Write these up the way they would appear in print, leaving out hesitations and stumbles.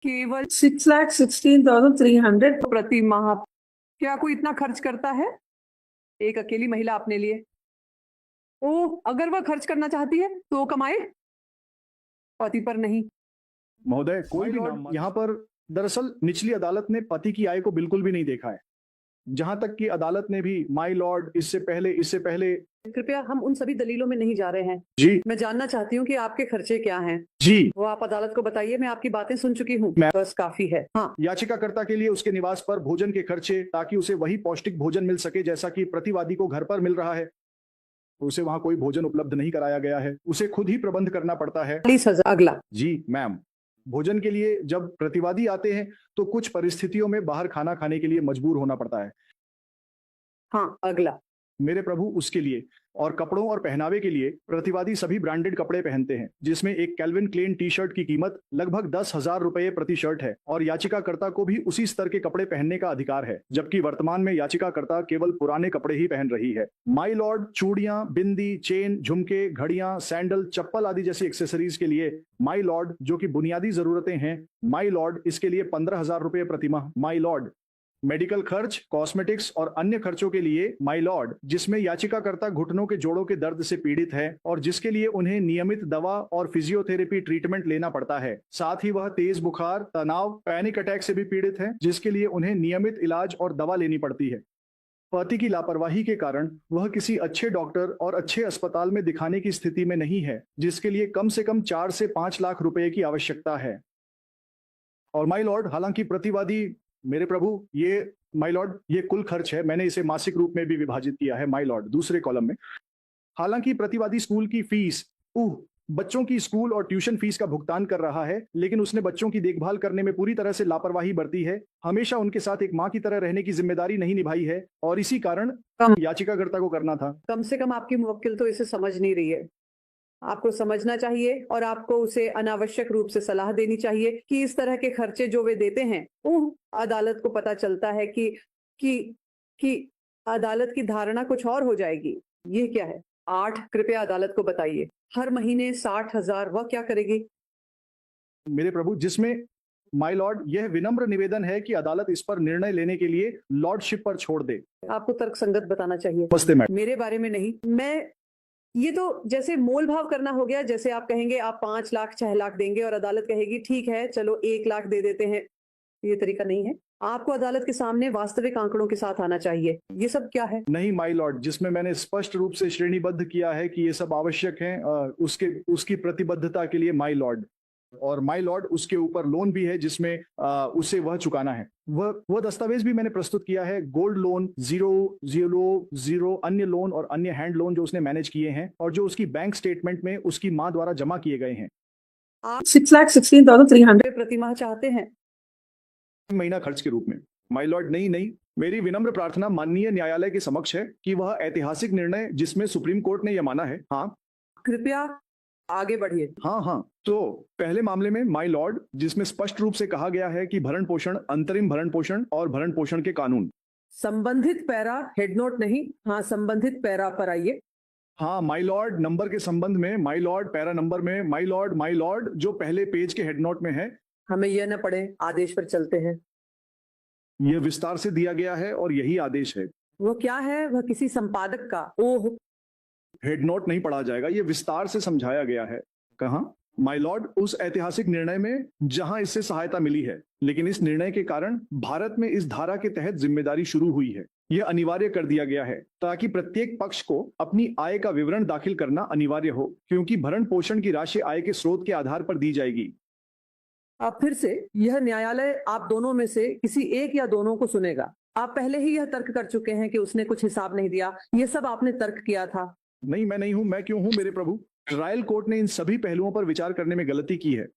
केवल 6,16,300 प्रति माह। क्या कोई इतना खर्च करता है एक अकेली महिला अपने लिए? ओ, अगर वह खर्च करना चाहती है तो वो कमाए, पति पर नहीं। महोदय, कोई भी नाम यहाँ पर दरअसल निचली अदालत ने पति की आय को बिल्कुल भी नहीं देखा है। जहां तक कि अदालत ने भी माय लॉर्ड इससे पहले कृपया हम उन सभी दलीलों में नहीं जा रहे हैं। जी मैं जानना चाहती हूँ कि आपके खर्चे क्या हैं। जी वो आप अदालत को बताइए, मैं आपकी बातें सुन चुकी हूँ, बस काफी है। हाँ, याचिकाकर्ता के लिए उसके निवास पर भोजन के खर्चे, ताकि उसे वही पौष्टिक भोजन मिल सके जैसा कि प्रतिवादी को घर पर मिल रहा है। उसे वहां कोई भोजन उपलब्ध नहीं कराया गया है, उसे खुद ही प्रबंध करना पड़ता है। 40,000। अगला। जी मैम, भोजन के लिए जब प्रतिवादी आते हैं तो कुछ परिस्थितियों में बाहर खाना खाने के लिए मजबूर होना पड़ता है। हाँ, अगला। मेरे प्रभु, उसके लिए और कपड़ों और पहनावे के लिए प्रतिवादी सभी ब्रांडेड कपड़े पहनते हैं, जिसमें एक कैल्विन क्लेन टी शर्ट की कीमत लगभग 10,000 रुपए प्रति शर्ट है और याचिकाकर्ता को भी उसी स्तर के कपड़े पहनने का अधिकार है, जबकि वर्तमान में याचिकाकर्ता केवल पुराने कपड़े ही पहन रही है। माई लॉर्ड चूड़ियां, बिंदी, चेन, झुमके, घड़ियां, सैंडल, चप्पल आदि जैसी एक्सेसरीज के लिए माई लॉर्ड, जो कि बुनियादी जरूरतें हैं, माई लॉर्ड इसके लिए 15,000 रुपए प्रति माह। माई लॉर्ड मेडिकल खर्च, कॉस्मेटिक्स और अन्य खर्चों के लिए माय लॉर्ड, जिसमें याचिकाकर्ता घुटनों के जोड़ों के दर्द से पीड़ित है और जिसके लिए उन्हें नियमित दवा और फिजियोथेरेपी ट्रीटमेंट लेना पड़ता है। साथ ही वह तेज बुखार, तनाव, पैनिक अटैक से भी पीड़ित है, जिसके लिए उन्हें नियमित इलाज और दवा लेनी पड़ती है। पति की लापरवाही के कारण वह किसी अच्छे डॉक्टर और अच्छे अस्पताल में दिखाने की स्थिति में नहीं है, जिसके लिए कम से कम 4 से 5 लाख रुपए की आवश्यकता है। और माय लॉर्ड, हालांकि प्रतिवादी, मेरे प्रभु, ये माय लॉर्ड ये कुल खर्च है, मैंने इसे मासिक रूप में भी विभाजित किया है माय लॉर्ड, दूसरे कॉलम में। हालांकि प्रतिवादी स्कूल की फीस, बच्चों की स्कूल और ट्यूशन फीस का भुगतान कर रहा है, लेकिन उसने बच्चों की देखभाल करने में पूरी तरह से लापरवाही बरती है, हमेशा उनके साथ एक माँ की तरह रहने की जिम्मेदारी नहीं निभाई है और इसी कारण याचिकाकर्ता को करना था। कम से कम आपकी मुवक्किल तो इसे समझ नहीं रही है। आपको समझना चाहिए और आपको उसे अनावश्यक रूप से सलाह देनी चाहिए कि इस तरह के खर्चे जो वे देते हैं, अदालत को पता चलता है कि अदालत की धारणा कुछ और हो जाएगी। ये क्या है? 8, कृपया अदालत को बताइए। हर महीने 60,000, वह क्या करेगी? मेरे प्रभु, जिसमें माय लॉर्ड यह विनम्र निवेदन है कि अदालत इस पर निर्णय लेने के लिए लॉर्डशिप पर छोड़ दे। आपको तर्कसंगत बताना चाहिए। नमस्ते मैडम। मेरे बारे में नहीं। ये तो जैसे मोल भाव करना हो गया। जैसे आप कहेंगे आप 5 लाख 6 लाख देंगे और अदालत कहेगी ठीक है चलो 1 लाख दे देते हैं। ये तरीका नहीं है। आपको अदालत के सामने वास्तविक आंकड़ों के साथ आना चाहिए। ये सब क्या है? नहीं माय लॉर्ड, जिसमें मैंने स्पष्ट रूप से श्रेणीबद्ध किया है कि ये सब आवश्यक है उसकी प्रतिबद्धता के लिए माय लॉर्ड, और माय लॉर्ड उसके ऊपर लोन भी है जिसमें उसे वह चुकाना है। वह दस्तावेज भी मैंने प्रस्तुत किया है, गोल्ड लोन, जीरो अन्य लोन और अन्य हैंड लोन जो उसने मैनेज किए हैं और जो उसकी बैंक स्टेटमेंट में उसकी मां द्वारा जमा किए गए हैं। आप 6,16,300 प्रति माह चाहते हैं? महीना खर्च के रूप में। माय लॉर्ड, नहीं, मेरी विनम्र प्रार्थना माननीय न्यायालय के समक्ष है कि वह ऐतिहासिक निर्णय जिसमें सुप्रीम कोर्ट ने यह माना है। हाँ, कृपया आगे बढ़िए। हाँ, तो पहले मामले में माय लॉर्ड, जिसमें स्पष्ट रूप से कहा गया है कि भरण पोषण, अंतरिम भरण पोषण और भरण पोषण के कानून। संबंधित पैरा, हेड नोट नहीं। हाँ, संबंधित पैरा पर आइए। हाँ माय लॉर्ड, नंबर के संबंध में माय लॉर्ड, पैरा नंबर में माय लॉर्ड जो पहले पेज के हेड नोट में है। हमें यह न पढ़े, आदेश पर चलते हैं। यह विस्तार से दिया गया है और यही आदेश है। वो क्या है? वह किसी संपादक का। ओह, हेड नोट नहीं पढ़ा जाएगा, यह विस्तार से समझाया गया है। कहाँ? माय लॉर्ड, उस ऐतिहासिक निर्णय में जहां इससे सहायता मिली है, लेकिन इस निर्णय के कारण भारत में इस धारा के तहत जिम्मेदारी शुरू हुई है। यह अनिवार्य कर दिया गया है ताकि प्रत्येक पक्ष को अपनी आय का विवरण दाखिल करना अनिवार्य हो, क्योंकि भरण पोषण की राशि आय के स्रोत के आधार पर दी जाएगी। अब फिर से यह न्यायालय आप दोनों में से किसी एक या दोनों को सुनेगा। आप पहले ही यह तर्क कर चुके हैं कि उसने कुछ हिसाब नहीं दिया। ये सब आपने तर्क किया था। नहीं, मैं नहीं हूं। मैं क्यों हूं मेरे प्रभु? ट्रायल कोर्ट ने इन सभी पहलुओं पर विचार करने में गलती की है।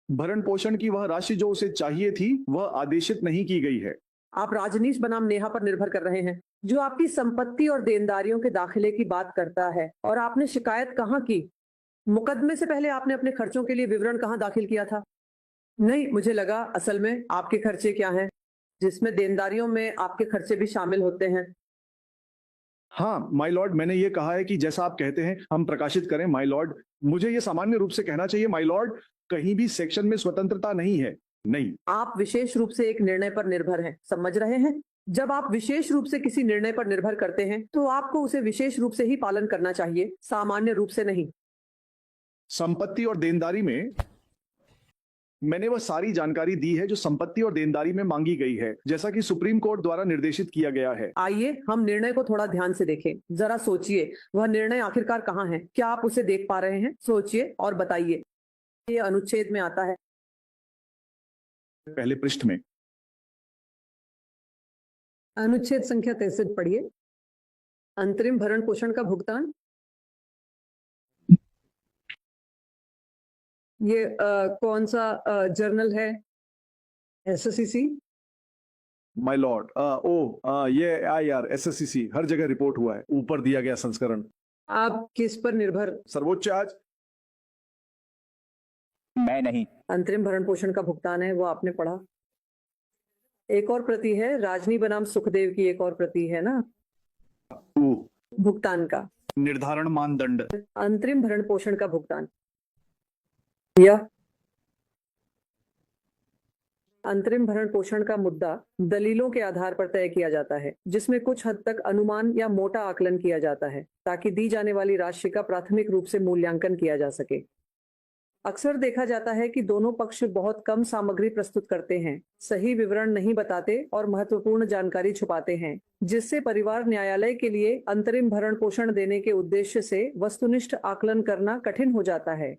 भरण पोषण की वह राशि जो उसे चाहिए थी वह आदेशित नहीं की गई है। आप राजनीश बनाम नेहा पर निर्भर कर रहे हैं, जो आपकी संपत्ति और देनदारियों के दाखिले की बात करता है। और आपने शिकायत कहाँ की? मुकदमे से पहले आपने अपने खर्चों के लिए विवरण कहाँ दाखिल किया था? नहीं, मुझे लगा असल में आपके खर्चे क्या हैं, जिसमें देनदारियों में आपके खर्चे भी शामिल होते हैं। हाँ माय लॉर्ड, मैंने ये कहा है कि जैसा आप कहते हैं हम प्रकाशित करें। माय लॉर्ड, मुझे ये सामान्य रूप से कहना चाहिए। माय लॉर्ड, कहीं भी सेक्शन में स्वतंत्रता नहीं है। नहीं। आप विशेष रूप से एक निर्णय पर निर्भर हैं, समझ रहे हैं? जब आप विशेष रूप से किसी निर्णय पर निर्भर करते हैं तो आपको उसे विशेष रूप से ही पालन करना चाहिए, सामान्य रूप से नहीं। संपत्ति और देनदारी में मैंने वह सारी जानकारी दी है जो संपत्ति और देनदारी में मांगी गई है, जैसा कि सुप्रीम कोर्ट द्वारा निर्देशित किया गया है। आइए हम निर्णय को थोड़ा ध्यान से देखें। जरा सोचिए, वह निर्णय आखिरकार कहाँ है? क्या आप उसे देख पा रहे हैं? सोचिए और बताइए। ये अनुच्छेद में आता है। पहले पृष्ठ में अनुच्छेद संख्या 63 पढ़िए। अंतरिम भरण पोषण का भुगतान। ये कौन सा जर्नल है? एसएससीसी। माय लॉर्ड, ये IR SSCC हर जगह रिपोर्ट हुआ है, ऊपर दिया गया संस्करण। आप किस पर निर्भर? सर्वोच्च आज मैं नहीं। अंतरिम भरण पोषण का भुगतान है, वो आपने पढ़ा। एक और प्रति है, राजनी बनाम सुखदेव की एक और प्रति है ना, भुगतान का निर्धारण मानदंड। अंतरिम भरण पोषण का भुगतान। यह अंतरिम भरण पोषण का मुद्दा दलीलों के आधार पर तय किया जाता है, जिसमें कुछ हद तक अनुमान या मोटा आकलन किया जाता है ताकि दी जाने वाली राशि का प्राथमिक रूप से मूल्यांकन किया जा सके। अक्सर देखा जाता है कि दोनों पक्ष बहुत कम सामग्री प्रस्तुत करते हैं, सही विवरण नहीं बताते और महत्वपूर्ण जानकारी छुपाते हैं, जिससे परिवार न्यायालय के लिए अंतरिम भरण पोषण देने के उद्देश्य से वस्तुनिष्ठ आकलन करना कठिन हो जाता है।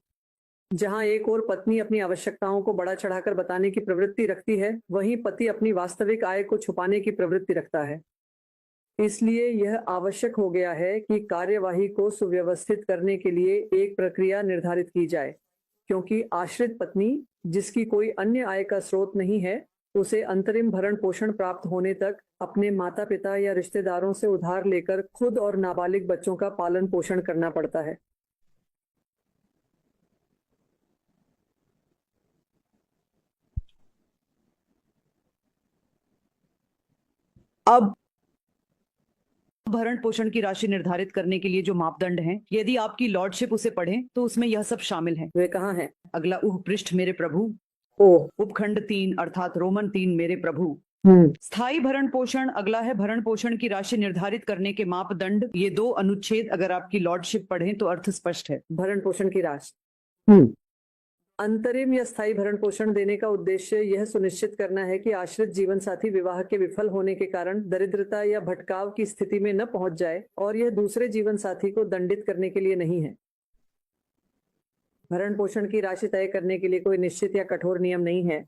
जहां एक और पत्नी अपनी आवश्यकताओं को बढ़ा चढ़ाकर बताने की प्रवृत्ति रखती है, वहीं पति अपनी वास्तविक आय को छुपाने की प्रवृत्ति रखता है। इसलिए यह आवश्यक हो गया है कि कार्यवाही को सुव्यवस्थित करने के लिए एक प्रक्रिया निर्धारित की जाए, क्योंकि आश्रित पत्नी, जिसकी कोई अन्य आय का स्रोत नहीं है, उसे अंतरिम भरण पोषण प्राप्त होने तक अपने माता पिता या रिश्तेदारों से उधार लेकर खुद और नाबालिग बच्चों का पालन पोषण करना पड़ता है। अब भरण पोषण की राशि निर्धारित करने के लिए जो मापदंड हैं, यदि आपकी लॉर्डशिप उसे पढ़ें तो उसमें यह सब शामिल है। वे कहाँ हैं? अगला पृष्ठ मेरे प्रभु। उपखंड 3 अर्थात रोमन 3 मेरे प्रभु। स्थायी भरण पोषण अगला है। भरण पोषण की राशि निर्धारित करने के मापदंड, ये 2 अनुच्छेद अगर आपकी लॉर्डशिप पढ़ें तो अर्थ स्पष्ट है। भरण पोषण की राशि। अंतरिम या स्थायी भरण पोषण देने का उद्देश्य यह सुनिश्चित करना है कि आश्रित जीवन साथी विवाह के विफल होने के कारण दरिद्रता या भटकाव की स्थिति में न पहुंच जाए, और यह दूसरे जीवन साथी को दंडित करने के लिए नहीं है। भरण पोषण की राशि तय करने के लिए कोई निश्चित या कठोर नियम नहीं है।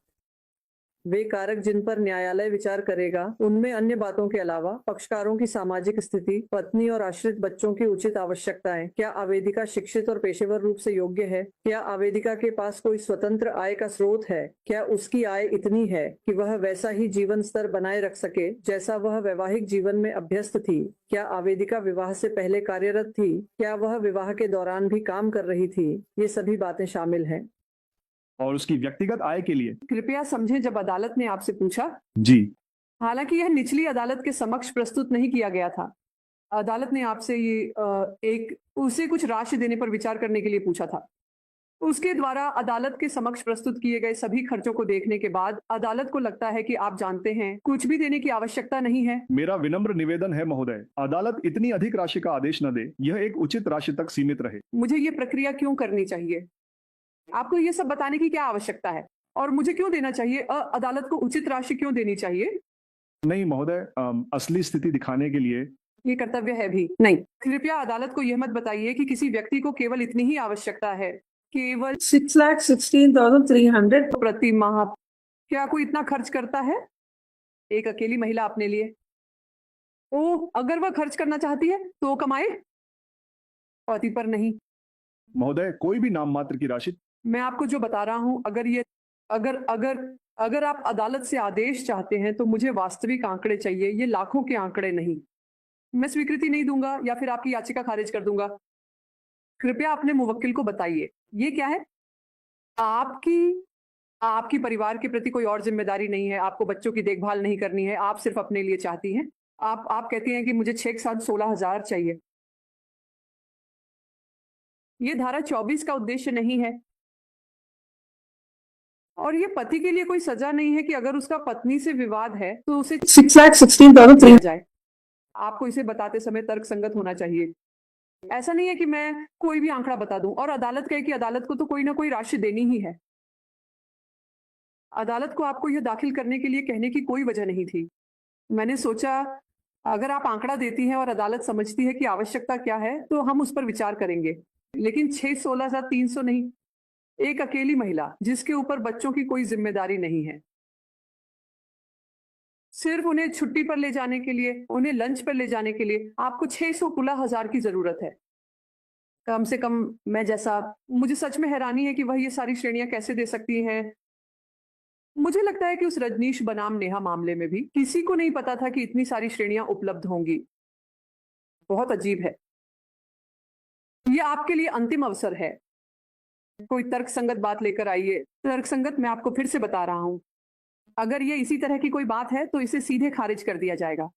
वे कारक जिन पर न्यायालय विचार करेगा उनमें अन्य बातों के अलावा पक्षकारों की सामाजिक स्थिति, पत्नी और आश्रित बच्चों की उचित आवश्यकताएं, क्या आवेदिका शिक्षित और पेशेवर रूप से योग्य है, क्या आवेदिका के पास कोई स्वतंत्र आय का स्रोत है, क्या उसकी आय इतनी है कि वह वैसा ही जीवन स्तर बनाए रख सके जैसा वह वैवाहिक जीवन में अभ्यस्त थी, क्या आवेदिका विवाह से पहले कार्यरत थी, क्या वह विवाह के दौरान भी काम कर रही थी, ये सभी बातें शामिल हैं। और उसकी व्यक्तिगत आय के लिए कृपया समझें, जब अदालत ने आपसे पूछा, जी, हालांकि यह निचली अदालत के समक्ष प्रस्तुत नहीं किया गया था, अदालत ने आपसे ये उसे कुछ राशि देने पर विचार करने के लिए पूछा था। उसके द्वारा अदालत के समक्ष प्रस्तुत किए गए सभी खर्चों को देखने के बाद अदालत को लगता है कि आप जानते हैं कुछ भी देने की आवश्यकता नहीं है। मेरा विनम्र निवेदन है महोदय, अदालत इतनी अधिक राशि का आदेश न दे, यह एक उचित राशि तक सीमित रहे। मुझे ये प्रक्रिया क्यों करनी चाहिए? आपको ये सब बताने की क्या आवश्यकता है? और मुझे क्यों देना चाहिए? अदालत को उचित राशि क्यों देनी चाहिए? नहीं महोदय, असली स्थिति दिखाने के लिए ये कर्तव्य है भी नहीं। कृपया अदालत को यह मत बताइए कि किसी व्यक्ति को केवल इतनी ही आवश्यकता है, केवल 6,16,300 प्रति माह। क्या कोई इतना खर्च करता है एक अकेली महिला अपने लिए? अगर वह खर्च करना चाहती है तो कमाए, पति पर नहीं। महोदय, कोई भी नाम मात्र की राशि। मैं आपको जो बता रहा हूं, अगर आप अदालत से आदेश चाहते हैं तो मुझे वास्तविक आंकड़े चाहिए, ये लाखों के आंकड़े नहीं। मैं स्वीकृति नहीं दूंगा या फिर आपकी याचिका खारिज कर दूंगा। कृपया अपने मुवक्किल को बताइए ये क्या है। आपकी परिवार के प्रति कोई और जिम्मेदारी नहीं है, आपको बच्चों की देखभाल नहीं करनी है, आप सिर्फ अपने लिए चाहती हैं। आप कहती हैं कि मुझे 6 के साथ 16,000 चाहिए। ये धारा 24 का उद्देश्य नहीं है। और ये पति के लिए कोई सजा नहीं है कि अगर उसका पत्नी से विवाद है तो उसे 6,16,000 दिया जाए। आपको इसे बताते समय तर्क संगत होना चाहिए। ऐसा नहीं है कि मैं कोई भी आंकड़ा बता दूं और अदालत कहे कि अदालत को तो कोई ना कोई राशि देनी ही है। अदालत को आपको यह दाखिल करने के लिए कहने की कोई वजह नहीं थी। मैंने सोचा अगर आप आंकड़ा देती हैं और अदालत समझती है कि आवश्यकता क्या है तो हम उस पर विचार करेंगे, लेकिन 16,300 नहीं। एक अकेली महिला जिसके ऊपर बच्चों की कोई जिम्मेदारी नहीं है, सिर्फ उन्हें छुट्टी पर ले जाने के लिए, उन्हें लंच पर ले जाने के लिए आपको 616,000 की जरूरत है। कम से कम मैं जैसा, मुझे सच में हैरानी है कि वह ये सारी श्रेणियां कैसे दे सकती हैं। मुझे लगता है कि उस रजनीश बनाम नेहा मामले में भी किसी को नहीं पता था कि इतनी सारी श्रेणियां उपलब्ध होंगी। बहुत अजीब है। यह आपके लिए अंतिम अवसर है। कोई तर्कसंगत बात लेकर आइए। तर्कसंगत मैं आपको फिर से बता रहा हूं, अगर ये इसी तरह की कोई बात है तो इसे सीधे खारिज कर दिया जाएगा।